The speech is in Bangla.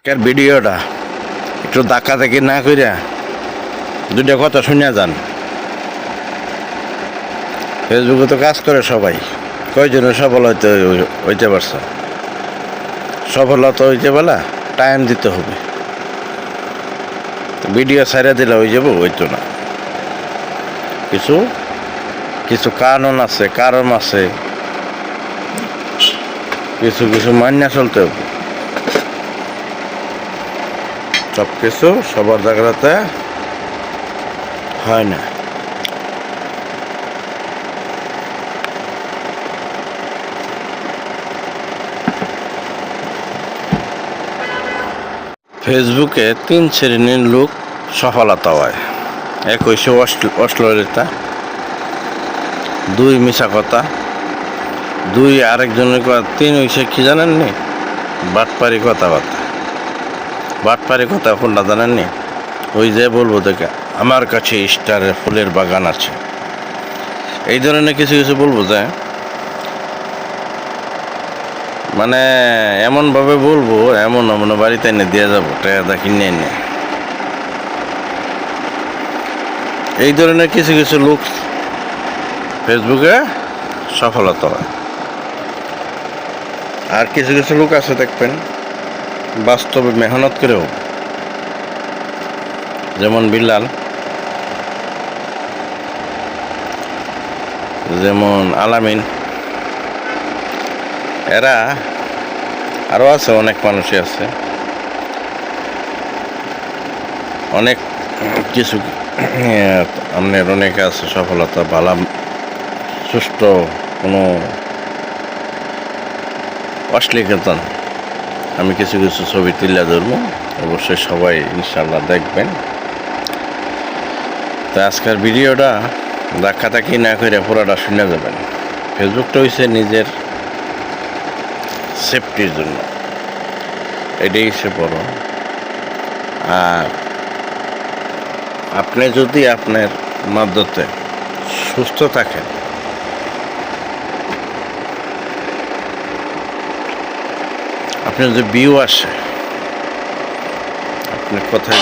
আজকের ভিডিওটা একটু ধাক্কা দেখি না কইরা দুইটা কথা শুনে যান। ফেসবুকে তো কাজ করে সবাই, কয়জনে সফল হইতে পারছে। সফলতা হইতে বলা টাইম দিতে হবে। ভিডিও ছাইড়া দিলে হয়ে যাবো, হইতো না। কিছু কিছু কারণ আছে কিছু কিছু মান্য চলতে হবে। সব কিছু সবার জায়গাতে হয় না। ফেসবুকে 3 শ্রেণীর লোক সফলতা হয়। এক হইছে অশ্লীলতা, 2 মিছা কথা, 2 আরেকজনের কথা, 3 হইছে কি জানেননি, বাটপারি কথাবার্তা। বাটপারি কথা কোনটা জানেননি? ওই যে বলবো দেখে আমার কাছে স্টারের ফুলের বাগান আছে, এই ধরনের কিছু কিছু বলবো যে মানে এমনভাবে বলবো, এমন বাড়িতে এনে দিয়ে যাবো, টাকা কিনে এনে। এই ধরনের কিছু কিছু লোক ফেসবুকে সফলতা হয়। আর কিছু কিছু লোক আছে দেখবেন বাস্তবে মেহনত করেও, যেমন বিল্লাল, যেমন আলামিন, এরা আরও আছে, অনেক মানুষই আছে, অনেক কিছু আপনার অনেকে আছে সফলতা ভালো সুষ্ঠু, কোনো অশ্লীলতা। আমি কিছু কিছু ছবি তুলে ধরবো, অবশ্যই সবাই ইনশাল্লাহ দেখবেন। তো আজকের ভিডিওটা ধাক্কাধাক্কি না করে পুরোটা শুনে যাবেন। ফেসবুকটা হচ্ছে নিজের সেফটির জন্য, এটাই হচ্ছে বড়। আর আপনি যদি আপনার মাধ্যমে সুস্থ থাকেন, আপনার যে ভিউ আসে, আপনার কোথায়